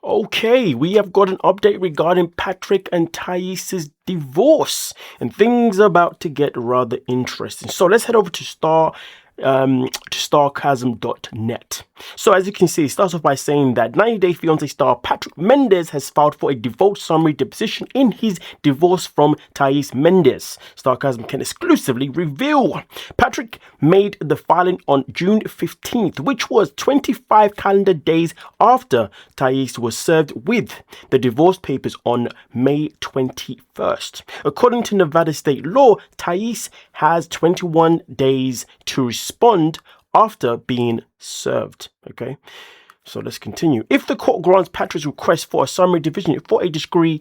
Okay, we have got an update regarding Patrick and Thais's divorce, and things are about to get rather interesting. So let's head over to starcasm.net. So as you can see, it starts off by saying that 90 Day Fiance star Patrick Mendes has filed for a divorce summary deposition in his divorce from Thais Mendes. Starcasm can exclusively reveal. Patrick made the filing on June 15th, which was 25 calendar days after Thais was served with the divorce papers on May 21st. According to Nevada state law, Thais has 21 days to respond after being served. Okay, so let's continue. If the court grants Patrick's request for a summary division for a disarray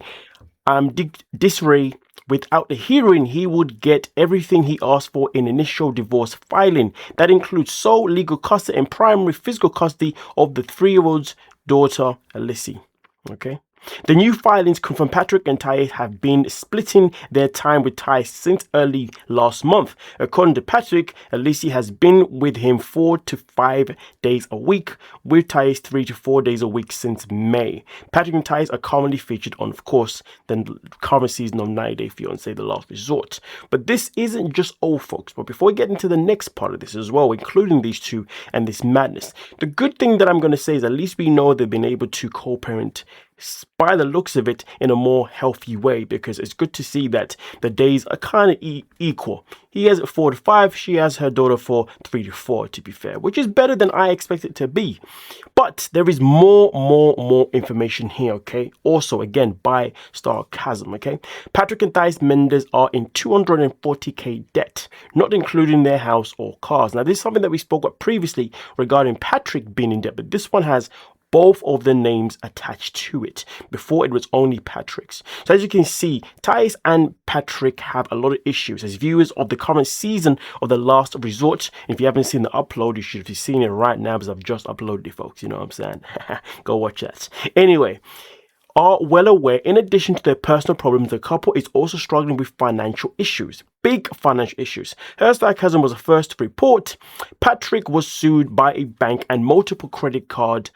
without a hearing, he would get everything he asked for in initial divorce filing. That includes sole legal custody and primary physical custody of the 3-year-old's daughter, Alyssa. Okay. The new filings confirm Patrick and Thais have been splitting their time with Thais since early last month. According to Patrick, Alyssa has been with him 4 to 5 days a week, with Thais 3 to 4 days a week since May. Patrick and Thais are commonly featured on, of course, the current season of 90 Day Fiance, The Last Resort. But this isn't just all, folks. But before we get into the next part of this as well, including these two and this madness, the good thing that I'm going to say is at least we know they've been able to co-parent by the looks of it in a more healthy way, because it's good to see that the days are kind of equal. He has 4 to 5, she has her daughter for 3 to 4, to be fair, which is better than I expect it to be. But there is more information here, okay? Also, again, by Starcasm, okay? Patrick and Thais Mendes are in $240K debt, not including their house or cars. Now, this is something that we spoke about previously regarding Patrick being in debt, but this one has both of the names attached to it. Before, it was only Patrick's. So as you can see, Thais and Patrick have a lot of issues. As viewers of the current season of The Last Resort, if you haven't seen the upload, you should be seeing it right now, because I've just uploaded it, folks. You know what I'm saying? Go watch that. Anyway, are well aware, in addition to their personal problems, the couple is also struggling with financial issues. Big financial issues. Her Starcasm was the first to report. Patrick was sued by a bank and multiple credit card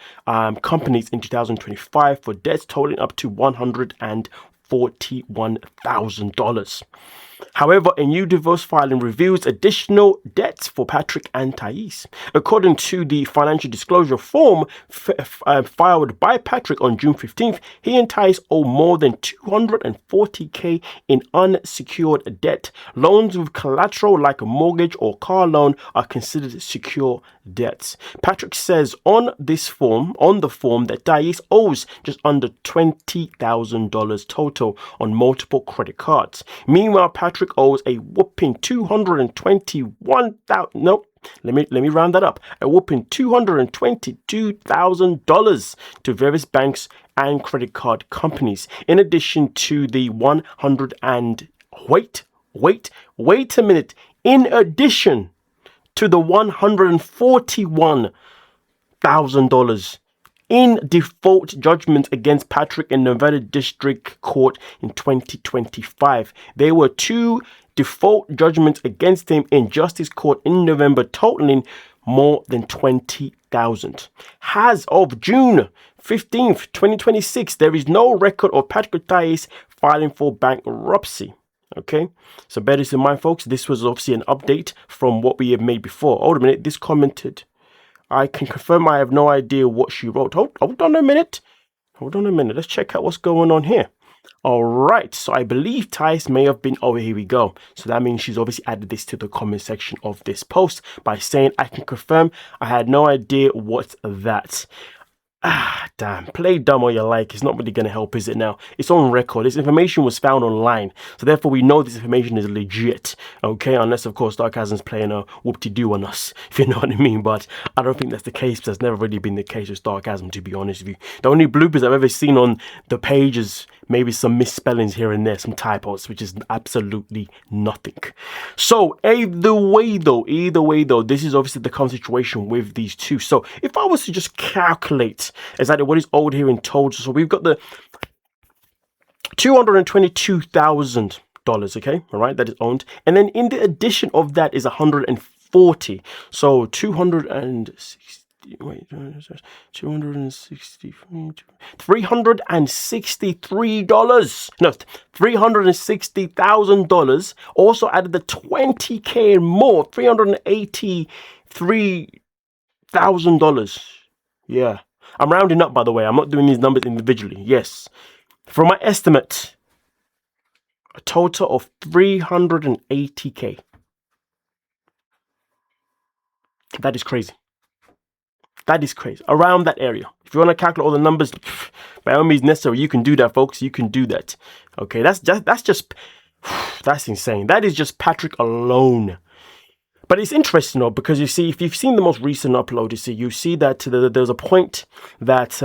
companies in 2025 for debts totaling up to $141,000. However, a new divorce filing reveals additional debts for Patrick and Thais. According to the financial disclosure form filed by Patrick on June 15th, he and Thais owe more than $240K in unsecured debt. Loans with collateral like a mortgage or car loan are considered secure debts. Patrick says on the form that Thais owes just under $20,000 total on multiple credit cards. Meanwhile, Patrick owes a whopping $221,000. Nope. Let me round that up. A whopping $222,000 to various banks and credit card companies. In addition to the wait a minute. In addition to the $141,000 in default judgment against Patrick in Nevada District Court in 2025. There were 2 default judgments against him in Justice Court in November, totaling more than $20,000. As of June 15th, 2026, there is no record of Patrick Thais filing for bankruptcy. Okay, so bear this in mind, folks. This was obviously an update from what we have made before. Hold a minute, this commented, I can confirm I have no idea what she wrote. Hold on a minute. Let's check out what's going on here. All right. So I believe Thais may have been. Oh, here we go. So that means she's obviously added this to the comment section of this post by saying, I can confirm I had no idea what that. Damn, play dumb all you like. It's not really going to help, is it now? It's on record. This information was found online. So therefore, we know this information is legit. Okay, unless, of course, Starcasm's playing a whoop-de-doo on us, if you know what I mean. But I don't think that's the case. That's never really been the case with Starcasm, to be honest with you. The only bloopers I've ever seen on the page is maybe some misspellings here and there, some typos, which is absolutely nothing. So either way though, this is obviously the current situation with these two. So if I was to just calculate exactly what is owed here in total, so we've got the $222,000, okay, all right, that is owned, and then in the addition of that is 140. So 260 wait, 260, $363. No, $360,000. Also added the $20K more, $383,000. Yeah. I'm rounding up, by the way. I'm not doing these numbers individually. Yes. From my estimate, a total of $380K. That is crazy. That is crazy. Around that area. If you want to calculate all the numbers, by all means necessary, you can do that, folks. You can do that. Okay, that's insane. That is just Patrick alone. But it's interesting though, because you see, if you've seen the most recent upload, you see that there's a point that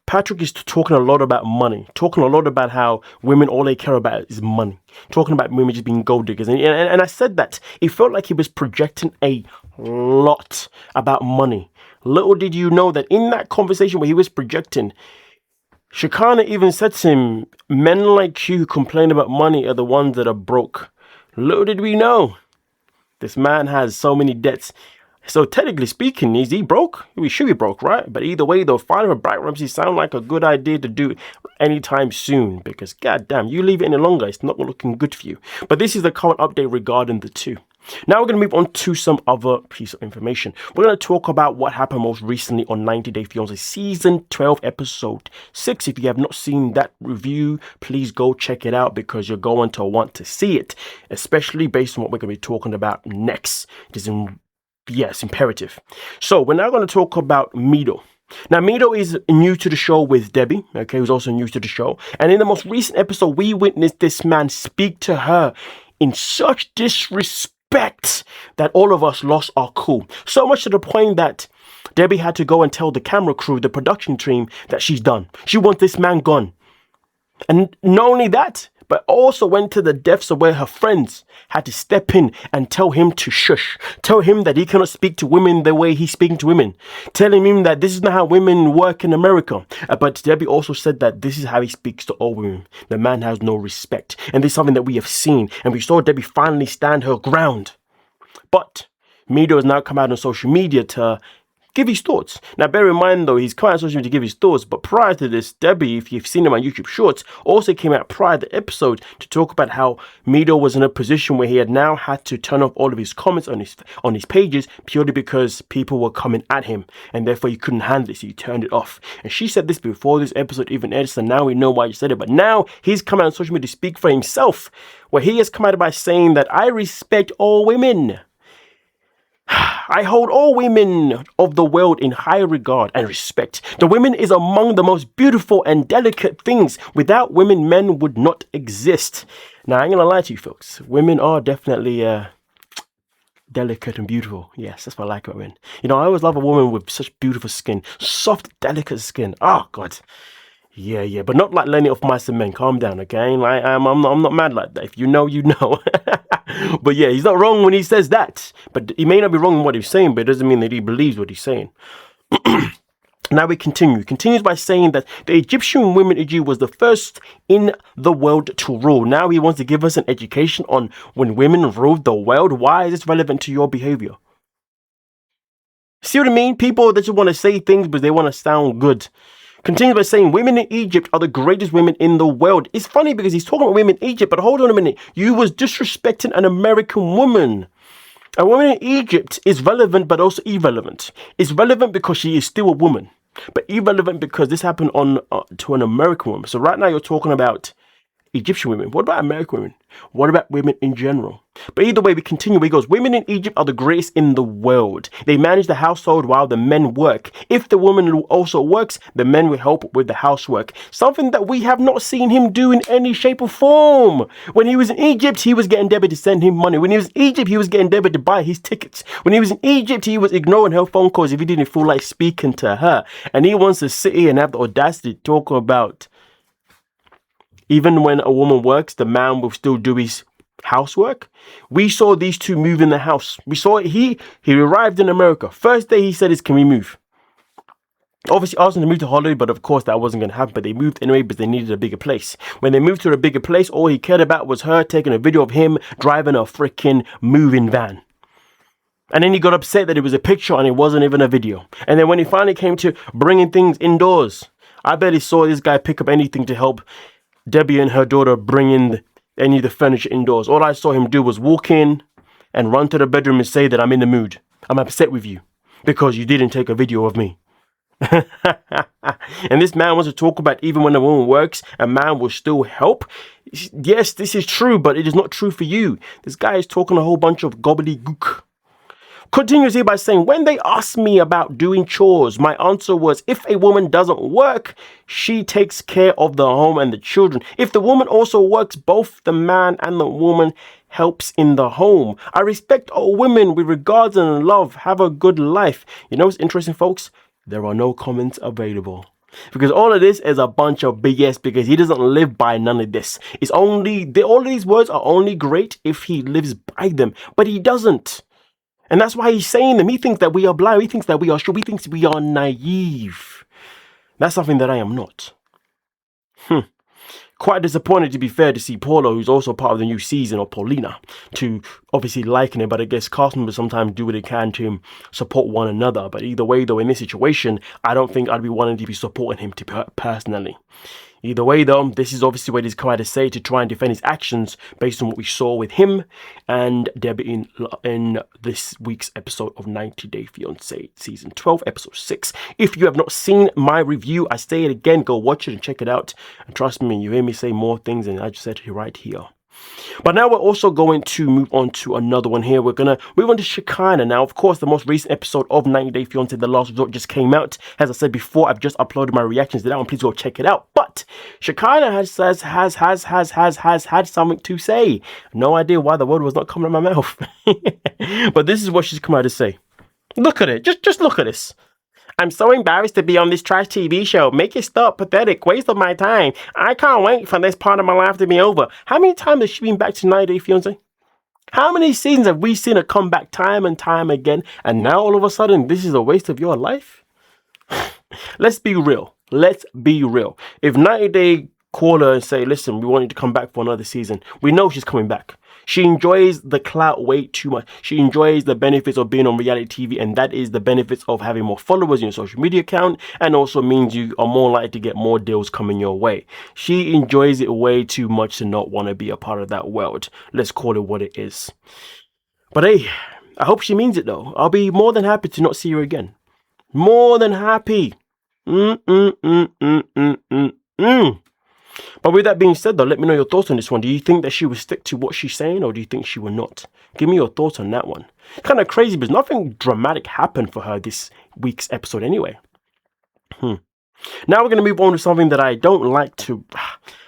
Patrick is talking a lot about money, talking a lot about how women, all they care about is money, talking about women just being gold diggers. And I said that it felt like he was projecting a lot about money. Little did you know that in that conversation where he was projecting, Shekinah even said to him, men like you who complain about money are the ones that are broke. Little did we know, this man has so many debts. So technically speaking, is he broke? We should be broke, right? But either way, though, filing for bankruptcy sound like a good idea to do anytime soon, because goddamn, you leave it any longer, it's not looking good for you. But this is the current update regarding the two. Now we're going to move on to some other piece of information. We're going to talk about what happened most recently on 90 Day Fiance Season 12, Episode 6. If you have not seen that review, please go check it out because you're going to want to see it, especially based on what we're going to be talking about next. It's imperative. So we're now going to talk about Mido. Now, Mido is new to the show with Debbie, okay, who's also new to the show. And in the most recent episode, we witnessed this man speak to her in such disrespect that all of us lost our cool. So much to the point that Debbie had to go and tell the camera crew, the production team, that she's done. She wants this man gone. And not only that, but also went to the depths of where her friends had to step in and tell him to shush. Tell him that he cannot speak to women the way he's speaking to women. Telling him that this is not how women work in America. But Debbie also said that this is how he speaks to all women. The man has no respect. And this is something that we have seen. And we saw Debbie finally stand her ground. But Mido has now come out on social media to give his thoughts. Now, bear in mind, though, he's come out on social media to give his thoughts, but prior to this, Debbie, if you've seen him on YouTube Shorts, also came out prior to the episode to talk about how Mido was in a position where he had now had to turn off all of his comments on his pages purely because people were coming at him, and therefore he couldn't handle it, so he turned it off. And she said this before this episode even aired, so now we know why she said it, but now he's come out on social media to speak for himself, where he has come out by saying that I respect all women. I hold all women of the world in high regard and respect. The women is among the most beautiful and delicate things. Without women, men would not exist. Now, I ain't gonna lie to you folks. Women are definitely delicate and beautiful. Yes, that's what I like about women. You know, I always love a woman with such beautiful skin. Soft, delicate skin. Oh, God. Yeah, but not like Lenny of Mice and Men. Calm down, okay? Like, I'm not mad like that. If you know, you know. But yeah, he's not wrong when he says that. But he may not be wrong in what he's saying, but it doesn't mean that he believes what he's saying. Now we continue. He continues by saying that the Egyptian women was the first in the world to rule. Now he wants to give us an education on when women ruled the world. Why is this relevant to your behavior? See what I mean? People that just want to say things because they want to sound good. Continues by saying women in Egypt are the greatest women in the world. It's funny because he's talking about women in Egypt, but hold on a minute. You was disrespecting an American woman. A woman in Egypt is relevant, but also irrelevant. It's relevant because she is still a woman, but irrelevant because this happened to an American woman. So right now you're talking about Egyptian women. What about American women? What about women in general? But either way, we continue. He goes, women in Egypt are the greatest in the world. They manage the household while the men work. If the woman also works, the men will help with the housework. Something that we have not seen him do in any shape or form. When he was in Egypt, he was getting Debbie to send him money. When he was in Egypt, he was getting Debbie to buy his tickets. When he was in Egypt, he was ignoring her phone calls if he didn't feel like speaking to her. And he wants to sit here and have the audacity to talk about even when a woman works, the man will still do his housework. We saw these two move in the house. We saw it. He arrived in America. First day he said can we move? Obviously asked them to move to Hollywood, but of course that wasn't going to happen. But they moved anyway because they needed a bigger place. When they moved to a bigger place, all he cared about was her taking a video of him driving a freaking moving van. And then he got upset that it was a picture and it wasn't even a video. And then when he finally came to bringing things indoors, I barely saw this guy pick up anything to help Debbie and her daughter bring in any of the furniture indoors. All I saw him do was walk in and run to the bedroom and say that I'm in the mood. I'm upset with you because you didn't take a video of me. And this man wants to talk about even when a woman works, a man will still help. Yes, this is true, but it is not true for you. This guy is talking a whole bunch of gobbledygook. Continues here by saying, when they asked me about doing chores, my answer was, if a woman doesn't work, she takes care of the home and the children. If the woman also works, both the man and the woman helps in the home. I respect all women with regards and love. Have a good life. You know what's interesting, folks? There are no comments available. Because all of this is a bunch of BS, because he doesn't live by none of this. It's only, all of these words are only great if he lives by them, but he doesn't. And that's why he's saying them. He thinks that we are blind. He thinks that we are sure. He thinks we are naive. That's something that I am not. Quite disappointed, to be fair, to see Paula, who's also part of the new season, or Paulina, to obviously liking it. But I guess cast members sometimes do what they can to support one another. But either way, though, in this situation, I don't think I'd be wanting to be supporting him personally. Either way, though, this is obviously what he's come out to say to try and defend his actions based on what we saw with him and Debbie in this week's episode of 90 Day Fiance Season 12, Episode 6. If you have not seen my review, I say it again, go watch it and check it out. And trust me, you hear me say more things than I just said right here. But now we're also going to move on to another one here. We're going to move on to Shekinah. Now, of course, the most recent episode of 90 Day Fiance, The Last Resort, just came out. As I said before, I've just uploaded my reactions to that one. Please go check it out. But Shekinah has had something to say. No idea why the word was not coming out of my mouth. But this is what she's come out to say. Look at it. Just look at this. I'm so embarrassed to be on this trash TV show. Make it stop. Pathetic. Waste of my time. I can't wait for this part of my life to be over. How many times has she been back to 90 Day Fiance? How many seasons have we seen her come back time and time again? And now all of a sudden, this is a waste of your life? Let's be real. Let's be real. If 90 Day call her and say, listen, we want you to come back for another season, we know she's coming back. She enjoys the clout way too much. She enjoys the benefits of being on reality TV, and that is the benefits of having more followers in your social media account, and also means you are more likely to get more deals coming your way. She enjoys it way too much to not want to be a part of that world. Let's call it what it is. But hey, I hope she means it though. I'll be more than happy to not see her again. More than happy. But with that being said, though, let me know your thoughts on this one. Do you think that she will stick to what she's saying, or do you think she will not? Give me your thoughts on that one. Kind of crazy, because nothing dramatic happened for her this week's episode anyway. Now we're going to move on to something that I don't like to...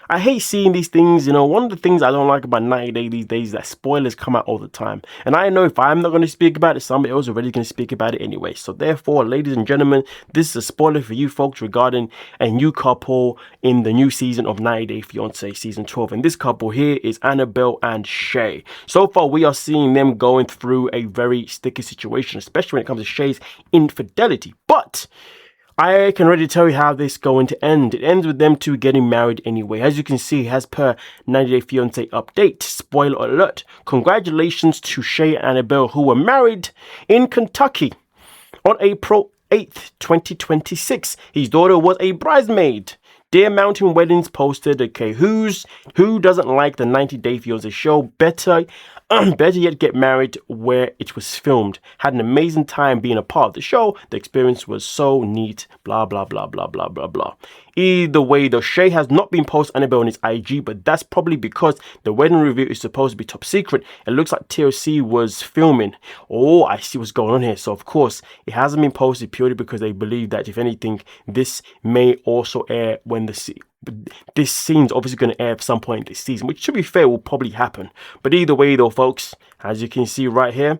I hate seeing these things. You know, one of the things I don't like about 90 Day these days is that spoilers come out all the time. And I know if I'm not going to speak about it, somebody else is already going to speak about it anyway. So therefore, ladies and gentlemen, this is a spoiler for you folks regarding a new couple in the new season of 90 Day Fiance Season 12. And this couple here is Annabelle and Shea. So far, we are seeing them going through a very sticky situation, especially when it comes to Shea's infidelity. But I can already tell you how this is going to end. It ends with them two getting married anyway. As you can see, as per 90 Day Fiance update, spoiler alert, congratulations to Shea and Annabelle, who were married in Kentucky on April 8th, 2026. His daughter was a bridesmaid. Deer Mountain Weddings posted, okay, who doesn't like the 90 Day Fiance show? Better yet, get married where it was filmed. Had an amazing time being a part of the show. The experience was so neat. Blah, blah, blah, blah, blah, blah, blah. Either way, though, Shea has not been posting Annabelle on his IG, but that's probably because the wedding review is supposed to be top secret. It looks like TLC was filming. Oh, I see what's going on here. So, of course, it hasn't been posted purely because they believe that, if anything, this may also air when this scene's obviously going to air at some point this season, which, to be fair, will probably happen. But either way, though, folks, as you can see right here,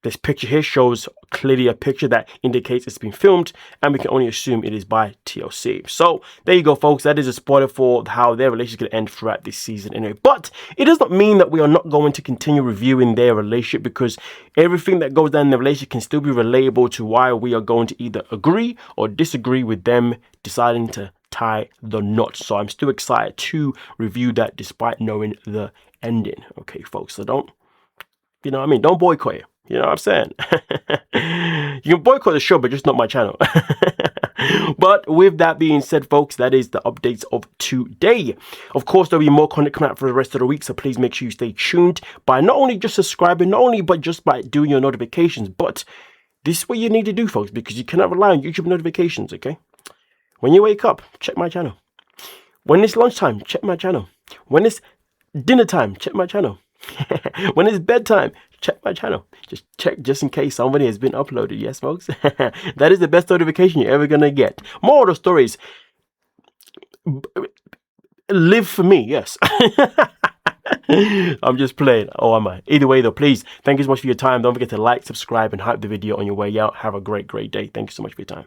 this picture here shows clearly a picture that indicates it's been filmed, and we can only assume it is by TLC. So there you go, folks. That is a spoiler for how their relationship is going to end throughout this season anyway. But it does not mean that we are not going to continue reviewing their relationship, because everything that goes down in the relationship can still be relatable to why we are going to either agree or disagree with them deciding to tie the knot. So I'm still excited to review that despite knowing the ending. Okay, folks. So don't boycott it. You know what I'm saying? You can boycott the show, but just not my channel. But with that being said, folks, that is the updates of today. Of course, there'll be more content coming out for the rest of the week, so please make sure you stay tuned by not only just subscribing, but just by doing your notifications. But this is what you need to do, folks, because you cannot rely on YouTube notifications, okay? When you wake up, check my channel. When it's lunchtime, check my channel. When it's dinner time, check my channel. When it's bedtime, check my channel. Just check just in case somebody has been uploaded. Yes, folks. That is the best notification you're ever gonna get. More of the stories. Live for me, yes. I'm just playing. Oh, am I? Either way, though, please, thank you so much for your time. Don't forget to like, subscribe, and hype the video on your way out. Have a great day. Thank you so much for your time.